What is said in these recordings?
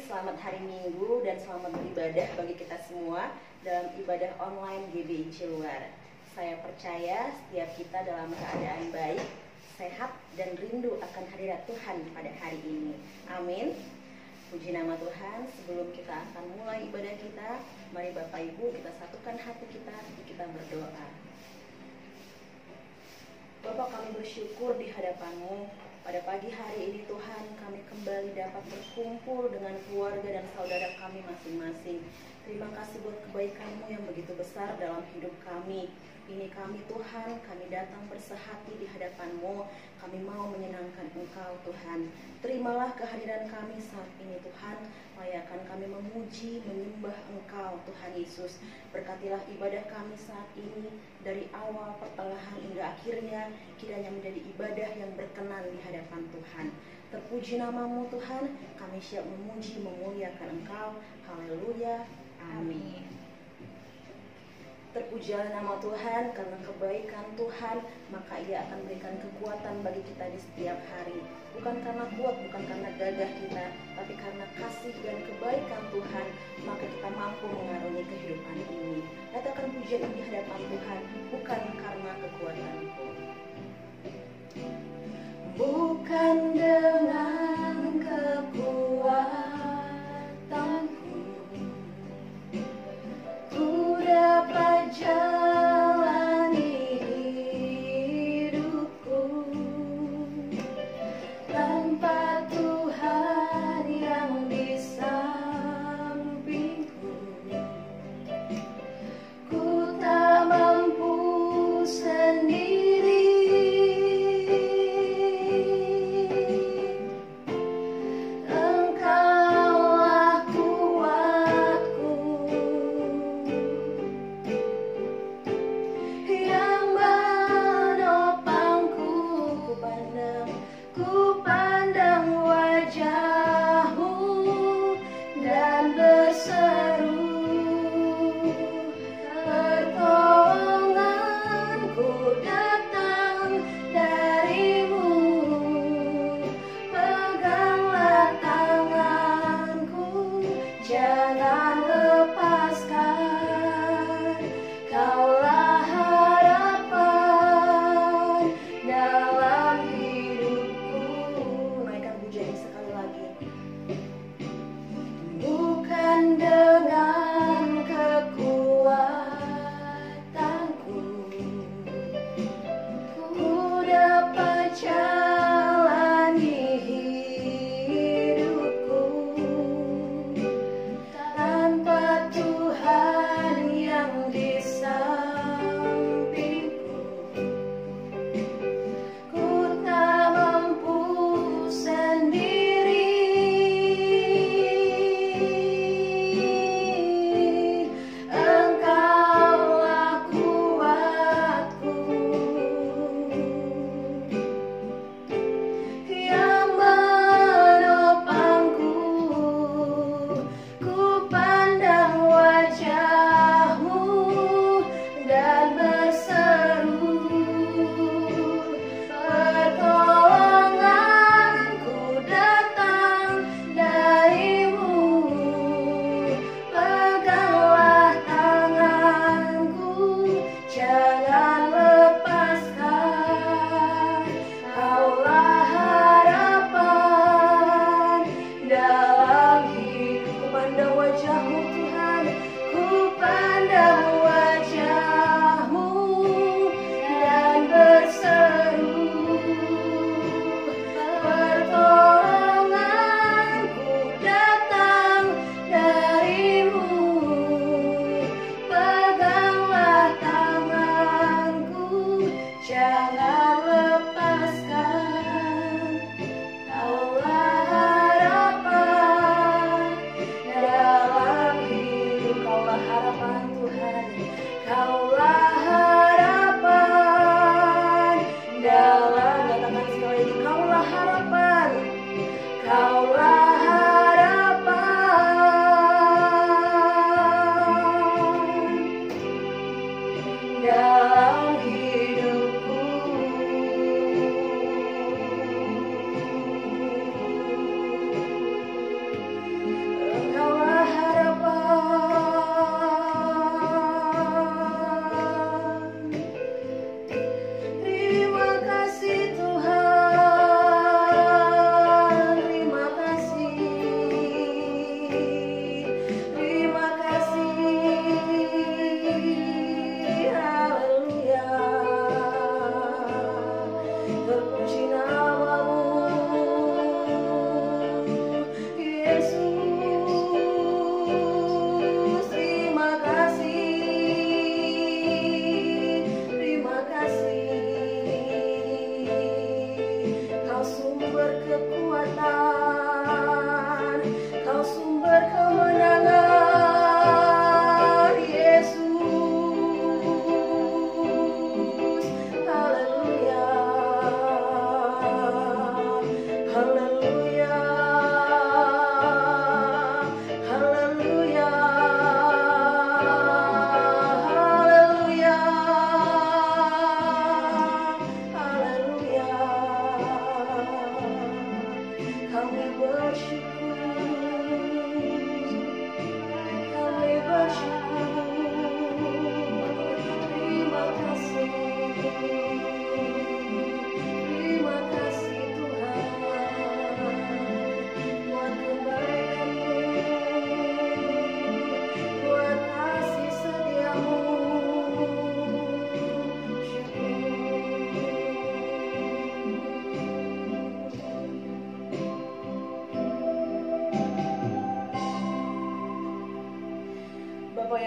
selamat hari Minggu dan selamat beribadah bagi kita semua dalam ibadah online GBI Ciluar. Saya percaya setiap kita dalam keadaan baik, sehat, dan rindu akan hadirat Tuhan pada hari ini. Amin. Puji nama Tuhan. Sebelum kita akan mulai ibadah kita, mari Bapak Ibu kita satukan hati kita berdoa. Bapak, kami bersyukur di hadapan-Mu. Pada pagi hari ini Tuhan, kami kembali dapat berkumpul dengan keluarga dan saudara kami masing-masing. Terima kasih buat kebaikan-Mu yang begitu besar dalam hidup kami. Ini kami Tuhan, kami datang bersehati di hadapan-Mu. Kami mau menyenangkan Engkau Tuhan. Terimalah kehadiran kami saat ini Tuhan. Layakan kami memuji, menyembah Engkau Tuhan Yesus. Berkatilah ibadah kami saat ini dari awal, pertengahan hingga akhirnya. Kiranya menjadi ibadah yang berkenan di hadapan Tuhan. Terpuji nama-Mu Tuhan. Kami siap memuji, memuliakan Engkau. Haleluya. Amin. Terpujilah nama Tuhan, karena kebaikan Tuhan, maka Ia akan berikan kekuatan bagi kita di setiap hari. Bukan karena kuat, bukan karena gagah kita, tapi karena kasih dan kebaikan Tuhan, maka kita mampu mengarungi kehidupan ini. Katakan pujian di hadapan Tuhan, bukan karena kekuatanku. Bukan dengan kekuatanku ku dapat jalani hidupku tanpa Tuhan yang di sampingku. Ku tak mampu sendiri. Engkaulah kuatku yang menopangku. Ku pandang wajah-Mu dan berseru, pertolonganku datang dari-Mu. Peganglah tanganku, jangan lepaskan. Kaulah harapan dalam hidupku. Naikkan pujian sekali lagi. Bukan dengan kekuatanku ku dapat jalani hidupku tanpa Tuhan yang di sampingku. Ku tak mampu sendiri. Engkaulah kuatku yang menopangku. Ku pandang wajah-Mu dan berseru, pertolonganku datang dari-Mu. Peganglah tanganku, jangan lepaskan. Kaulah harapan dalam hidupku. Pandang wajah-Mu Tuhan, ku pandang wajah-Mu dan berseru, pertolonganku datang dari-Mu. Peganglah tanganku, jangan lepaskan. Kaulah harapan dalam hidup. Kaulah harapan Tuhan. Kaulah harapan dalam. Katakan sekali lagi. Kaulah harapan. Kaulah harapan dalam hidupku.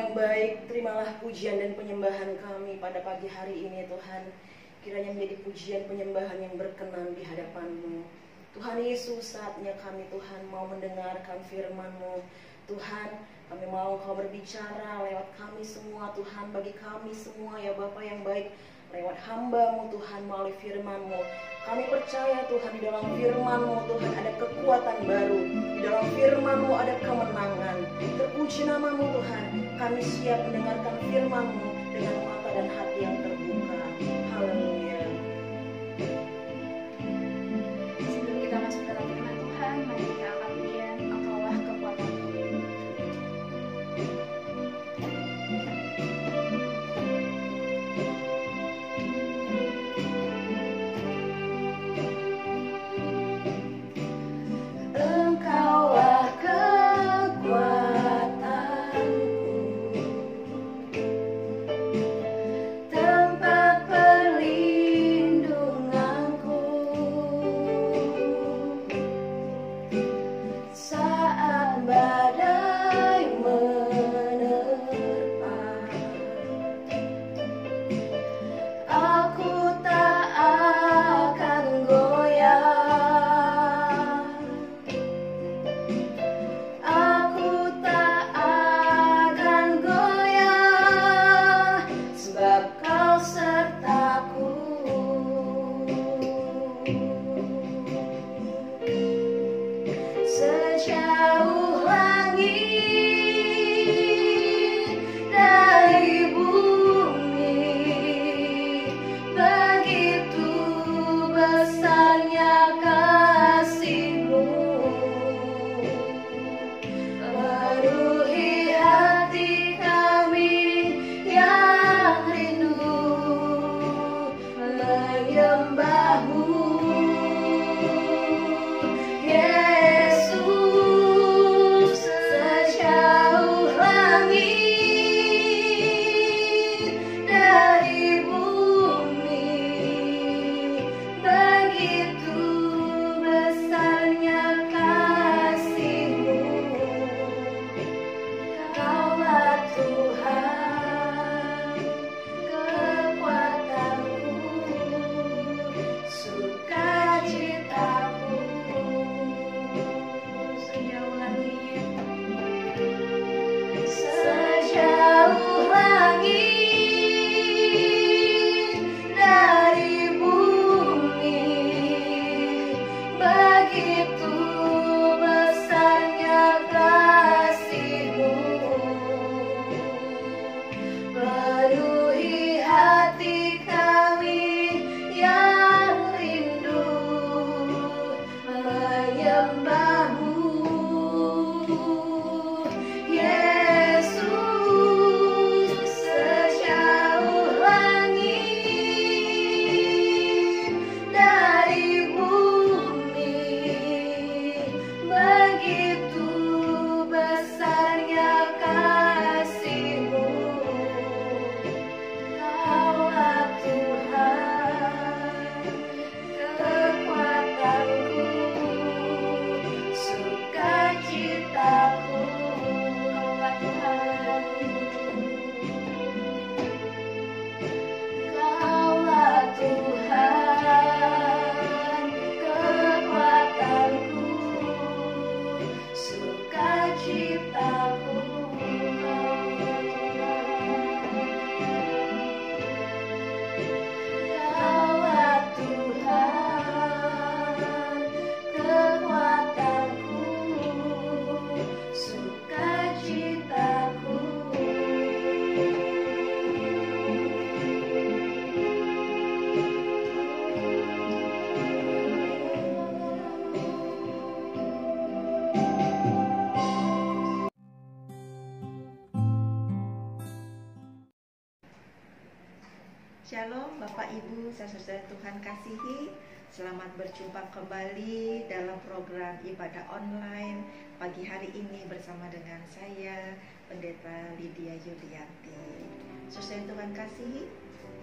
yang baik, terimalah pujian dan penyembahan kami pada pagi hari ini Tuhan. Kiranya menjadi pujian penyembahan yang berkenan di hadapan-Mu. Tuhan Yesus, saatnya kami Tuhan mau mendengarkan firman-Mu. Tuhan, kami mau Kau berbicara lewat kami semua Tuhan, bagi kami semua ya Bapa yang baik, lewat hamba-Mu Tuhan melalui firman-Mu. Kami percaya Tuhan di dalam firman-Mu Tuhan ada kekuatan baru, di dalam firman-Mu ada kemenangan. Terpuji nama-Mu Tuhan, kami siap mendengarkan firman-Mu dengan mata dan hati yang terbuka. Haleluya. Sebelum kita masuk dalam firman Tuhan, mari kita angkat pujian, Engkaulah kekuatan. Engkaulah kekuatanku, tempat perlindunganku, saat badai menerpa. Aku tak akan goyah. Aku tak akan goyah, sebab Kau sertaku. Sejauh langit dari bumi, begitu besarnya kasih-Mu. Penuhi hati kami yang rindu menyembah-Mu. Yesus, sejauh langit dari bumi, begitu besarnya kasih-Mu. Kaulah Tuhan, kekuatanku, sukacitaku. Sejauh langit, Sejauh langit dari bumi, begitu besarnya kasih-Mu. Penuhi hati kami yang rindu menyembah-Mu. Yesus, sejauh langit dari bumi, begitu besarnya kasih-Mu. Kaulah Tuhan, kekuatanku, sukacitaku. Engkaulah Tuhan. Kaulah Tuhan, kekuatanku, sukacitaku. Kaulah Tuhan, kekuatanku, sukacitaku. Shalom Bapak Ibu, saudara Tuhan kasihi. Selamat berjumpa kembali dalam program ibadah online pagi hari ini bersama dengan saya, Pendeta Lydia Yulianti. Saudara Tuhan kasihi,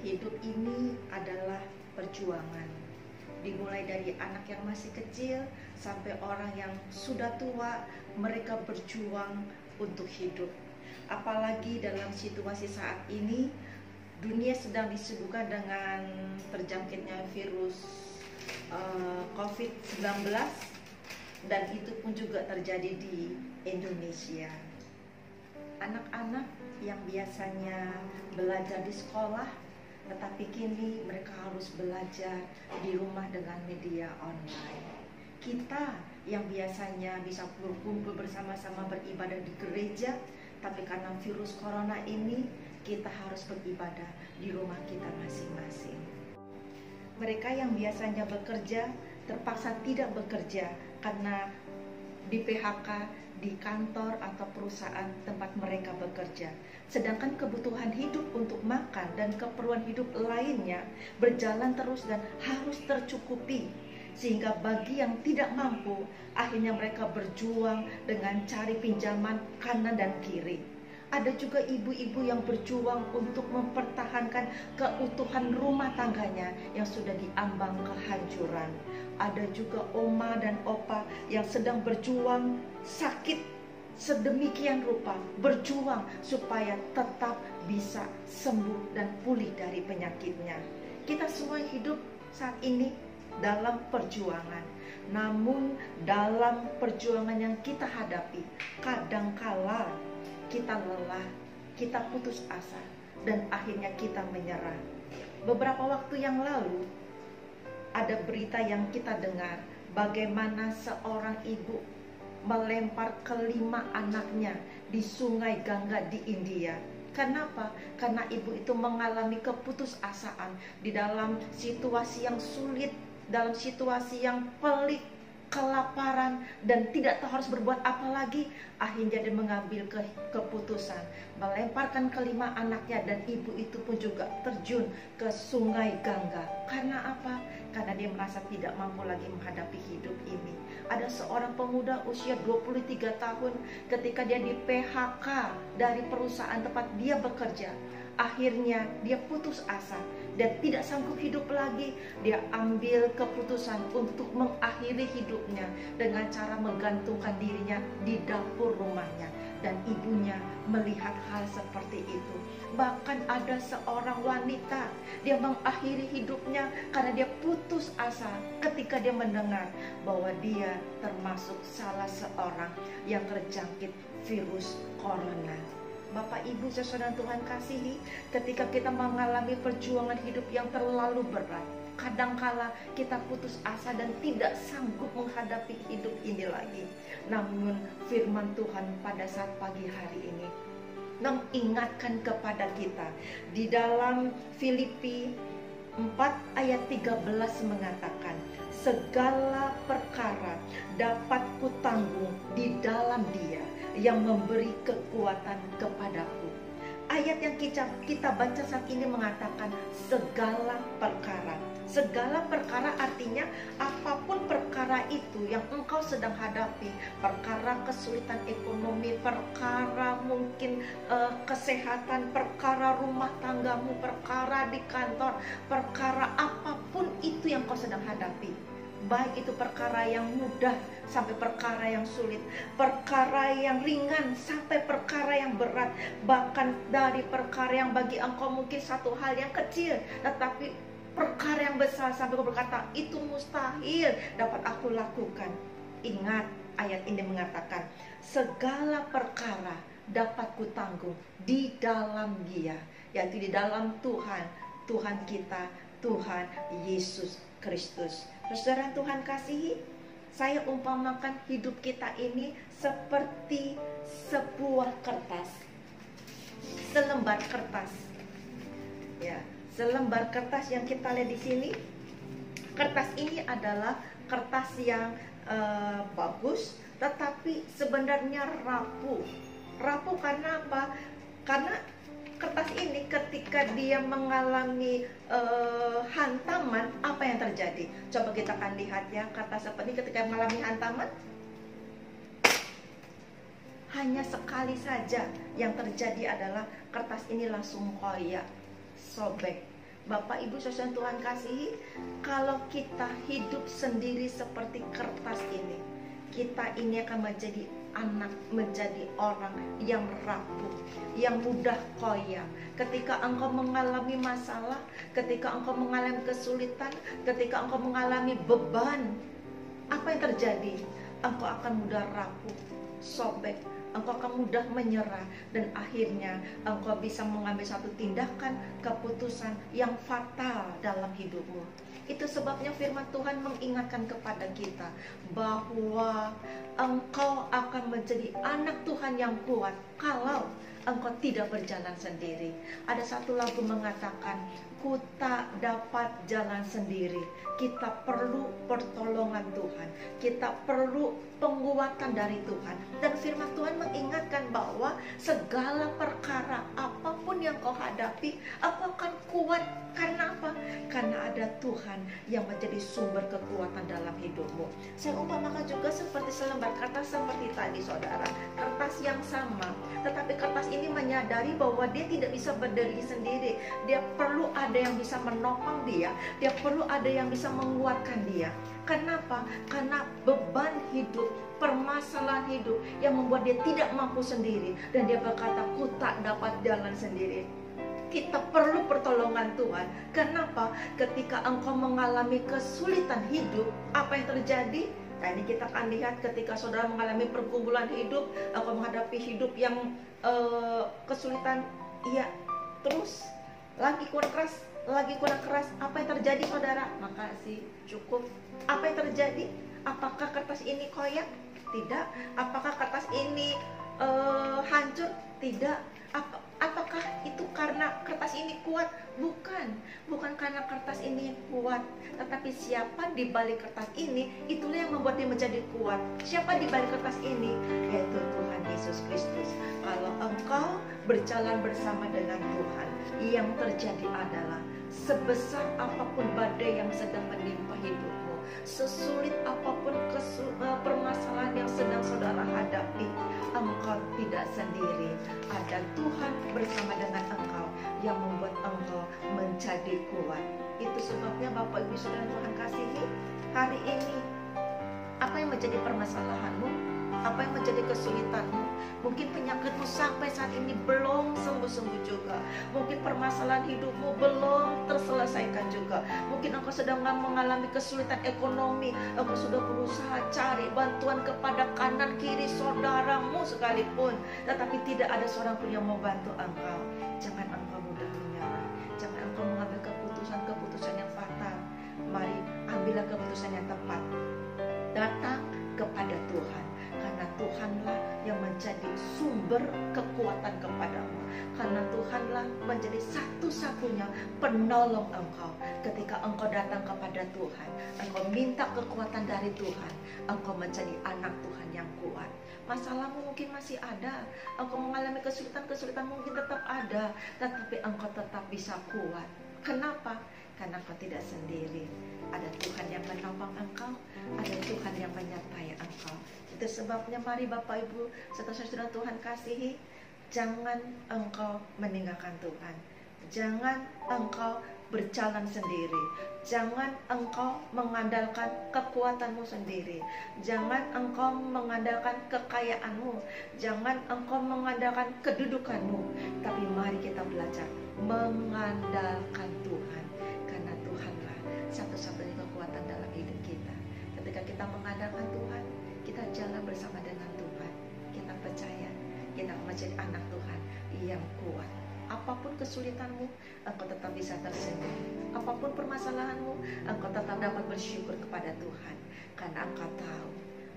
hidup ini adalah perjuangan. Dimulai dari anak yang masih kecil sampai orang yang sudah tua, mereka berjuang untuk hidup. Apalagi dalam situasi saat ini, dunia sedang disibukkan dengan terjangkitnya virus COVID-19, dan itu pun juga terjadi di Indonesia. Anak-anak yang biasanya belajar di sekolah, tetapi kini mereka harus belajar di rumah dengan media online. Kita yang biasanya bisa berkumpul bersama-sama beribadah di gereja, tapi karena virus corona ini, kita harus beribadah di rumah kita masing-masing. Mereka yang biasanya bekerja terpaksa tidak bekerja karena di PHK di kantor atau perusahaan tempat mereka bekerja. Sedangkan kebutuhan hidup untuk makan dan keperluan hidup lainnya berjalan terus dan harus tercukupi. Sehingga bagi yang tidak mampu, akhirnya mereka berjuang dengan cari pinjaman kanan dan kiri. Ada juga ibu-ibu yang berjuang untuk mempertahankan keutuhan rumah tangganya yang sudah diambang kehancuran. Ada juga oma dan opa yang sedang berjuang sakit sedemikian rupa, berjuang supaya tetap bisa sembuh dan pulih dari penyakitnya. Kita semua hidup saat ini dalam perjuangan. Namun dalam perjuangan yang kita hadapi, kadangkala kita lelah, kita putus asa, dan akhirnya kita menyerah. Beberapa waktu yang lalu, ada berita yang kita dengar bagaimana seorang ibu melempar kelima anaknya di sungai Gangga di India. Kenapa? Karena ibu itu mengalami keputusasaan di dalam situasi yang sulit, dalam situasi yang pelik, kelaparan, dan tidak tahu harus berbuat apa lagi. Akhirnya dia mengambil keputusan melemparkan kelima anaknya, dan ibu itu pun juga terjun ke sungai Gangga. Karena apa? Karena dia merasa tidak mampu lagi menghadapi hidup ini. Ada seorang pemuda usia 23 tahun ketika dia di PHK dari perusahaan tempat dia bekerja. Akhirnya dia putus asa dan tidak sanggup hidup lagi. Dia ambil keputusan untuk mengakhiri hidupnya dengan cara menggantungkan dirinya di dapur rumahnya. Dan ibunya melihat hal seperti itu. Bahkan ada seorang wanita, dia mengakhiri hidupnya karena dia putus asa ketika dia mendengar bahwa dia termasuk salah seorang yang terjangkit virus corona. Bapak, Ibu, saudara Tuhan kasihi, ketika kita mengalami perjuangan hidup yang terlalu berat, kadangkala kita putus asa dan tidak sanggup menghadapi hidup ini lagi. Namun firman Tuhan pada saat pagi hari ini mengingatkan kepada kita di dalam Filipi 4 ayat 13 mengatakan, segala perkara dapat kutanggung di dalam Dia yang memberi kekuatan kepadaku. Ayat yang kita baca saat ini mengatakan segala perkara. Segala perkara artinya apapun perkara itu yang engkau sedang hadapi, perkara kesulitan ekonomi, perkara mungkin kesehatan, perkara rumah tanggamu, perkara di kantor, perkara apapun itu yang kau sedang hadapi. Baik itu perkara yang mudah sampai perkara yang sulit, perkara yang ringan sampai perkara yang berat, bahkan dari perkara yang bagi engkau mungkin satu hal yang kecil, tetapi perkara yang besar sampai kau berkata itu mustahil dapat aku lakukan. Ingat, ayat ini mengatakan segala perkara dapat kutanggung di dalam Dia, yaitu di dalam Tuhan, Tuhan kita, Tuhan Yesus Kristus. Saudara Tuhan kasihi, saya umpamakan hidup kita ini seperti sebuah kertas, selembar kertas. Ya, selembar kertas yang kita lihat di sini. Kertas ini adalah kertas yang bagus, tetapi sebenarnya rapuh. Rapuh karena apa? Karena kertas ini ketika dia mengalami hantaman, apa yang terjadi? Coba kita akan lihat ya, kertas seperti ini ketika mengalami hantaman, hanya sekali saja yang terjadi adalah kertas ini langsung koyak, sobek. Bapak, Ibu, saudara Tuhan kasihi, kalau kita hidup sendiri seperti kertas ini, kita ini akan menjadi anak menjadi orang yang rapuh, yang mudah koyak. Ketika engkau mengalami masalah, ketika engkau mengalami kesulitan, ketika engkau mengalami beban, apa yang terjadi? Engkau akan mudah rapuh, sobek, engkau akan mudah menyerah, dan akhirnya engkau bisa mengambil satu tindakan, keputusan yang fatal dalam hidupmu. Itu sebabnya firman Tuhan mengingatkan kepada kita bahwa engkau akan menjadi anak Tuhan yang kuat kalau engkau tidak berjalan sendiri. Ada satu lagu mengatakan, ku tak dapat jalan sendiri. Kita perlu pertolongan Tuhan, kita perlu penguatan dari Tuhan. Dan firman Tuhan mengingatkan bahwa segala perkara apapun yang kau hadapi, aku akan kuat. Karena apa? Karena ada Tuhan yang menjadi sumber kekuatan dalam hidupmu. Saya umpamakan juga seperti selembar kertas seperti tadi saudara, kertas yang sama, tetapi kertas ini menyadari bahwa dia tidak bisa berdiri sendiri. Dia perlu ada yang bisa menopang dia, dia perlu ada yang bisa menguatkan dia. Kenapa? Karena beban hidup, permasalahan hidup yang membuat dia tidak mampu sendiri, dan dia berkata, ku tak dapat jalan sendiri. Kita perlu pertolongan Tuhan. Kenapa? Ketika engkau mengalami kesulitan hidup, apa yang terjadi? Nah, ini kita akan lihat ketika saudara mengalami pergumulan hidup, engkau menghadapi hidup yang kesulitan, iya, terus lagi kurang keras, apa yang terjadi saudara? Makasih, cukup. Apa yang terjadi? Apakah kertas ini koyak? Tidak. Apakah kertas ini hancur? Tidak. Apakah itu karena kertas ini kuat? Bukan karena kertas ini kuat, tetapi siapa di balik kertas ini, itulah yang membuat dia menjadi kuat. Siapa di balik kertas ini? Yaitu Tuhan Yesus Kristus. Kalau engkau berjalan bersama dengan Tuhan, yang terjadi adalah sebesar apapun badai yang sedang menimpa hidupmu, sesulit apapun permasalahan yang sedang saudara hadapi, engkau tidak sendiri. Ada Tuhan bersama dengan engkau yang membuat engkau menjadi kuat. Itu sebabnya Bapak Ibu Saudara Tuhan kasihi, hari ini apa yang menjadi permasalahanmu? Apa yang menjadi kesulitanmu? Mungkin penyakitmu sampai saat ini belum sembuh-sembuh juga. Mungkin permasalahan hidupmu belum terselesaikan juga. Mungkin engkau sedang mengalami kesulitan ekonomi. Engkau sudah berusaha cari bantuan kepada kanan kiri saudaramu sekalipun, tetapi tidak ada seorang pun yang mau bantu engkau. Jangan engkau mudah menyerah. Jangan engkau mengambil keputusan yang fatal. Mari ambillah keputusan yang tepat. Datang kepada Tuhan, karena Tuhanlah yang menjadi sumber kekuatan kepadamu. Karena Tuhanlah menjadi satu-satunya penolong engkau. Ketika engkau datang kepada Tuhan, engkau minta kekuatan dari Tuhan, engkau menjadi anak Tuhan yang kuat. Masalahmu mungkin masih ada, engkau mengalami kesulitan mungkin tetap ada, tetapi engkau tetap bisa kuat. Kenapa? Karena engkau tidak sendiri. Ada Tuhan yang menopang engkau, ada Tuhan yang menyertai engkau. Itu sebabnya mari Bapak Ibu saudara-saudara Tuhan kasihi, jangan engkau meninggalkan Tuhan. Jangan engkau berjalan sendiri. Jangan engkau mengandalkan kekuatanmu sendiri. Jangan engkau mengandalkan kekayaanmu. Jangan engkau mengandalkan kedudukanmu. Tapi mari kita belajar mengandalkan Tuhan. Karena Tuhanlah satu-satunya kekuatan dalam hidup kita. Ketika kita mengandalkan Tuhan, kita jalan bersama dengan Tuhan. Kita percaya kita menjadi anak Tuhan yang kuat. Apapun kesulitanmu, engkau tetap bisa tersenyum. Apapun permasalahanmu, engkau tetap dapat bersyukur kepada Tuhan. Karena engkau tahu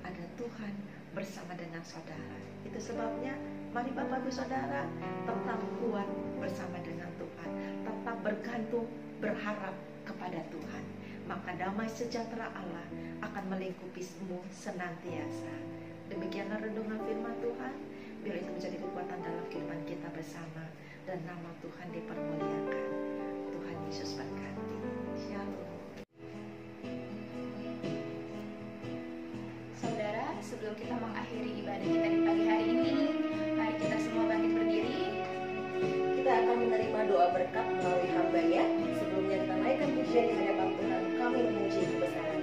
ada Tuhan bersama dengan saudara. Itu sebabnya mari Bapak Ibu Saudara tetap kuat bersama dengan Tuhan. Tetap bergantung, berharap kepada Tuhan. Maka damai sejahtera Allah akan melingkupimu senantiasa. Demikianlah renungan firman Tuhan. Biar itu menjadi kekuatan dalam kehidupan kita bersama, dan nama Tuhan dipermuliakan. Tuhan Yesus berkati. Shalom. Saudara, sebelum kita mengakhiri ibadah kita di pagi hari ini, mari kita semua bangkit berdiri. Kita akan menerima doa berkat melalui hamba ya. Sebelumnya kita naikkan pujian di hadapan Tuhan, kami memuji kebesaran.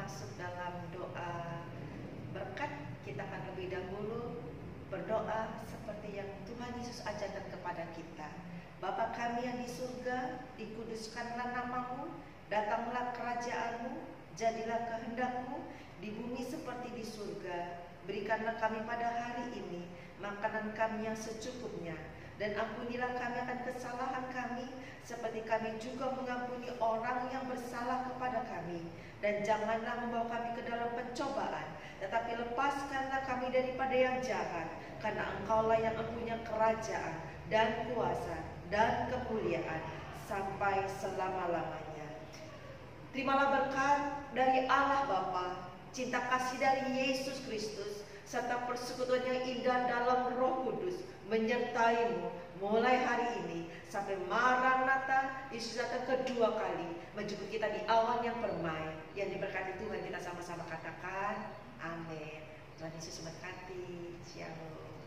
masuk dalam doa berkat, kita akan lebih dahulu berdoa seperti yang Tuhan Yesus ajarkan kepada kita. Bapa kami yang di surga, dikuduskanlah namamu, datanglah kerajaanmu, jadilah kehendakmu di bumi seperti di surga. Berikanlah kami pada hari ini makanan kami yang secukupnya, dan ampunilah kami akan kesalahan kami, seperti kami juga mengampuni orang yang bersalah kepada kami. Dan janganlah membawa kami ke dalam pencobaan, tetapi lepaskanlah kami daripada yang jahat, karena Engkaulah yang mempunyai kerajaan dan kuasa dan kemuliaan sampai selama-lamanya. Terimalah berkat dari Allah Bapa, cinta kasih dari Yesus Kristus, serta persekutuan yang indah dalam Roh Kudus menyertaimu mulai hari ini sampai Maranatha, Yesus datang kedua kali menjemput kita di awan yang permai. Yang diberkati Tuhan, kita sama-sama katakan amin. Tuhan Yesus memberkati. Shalom.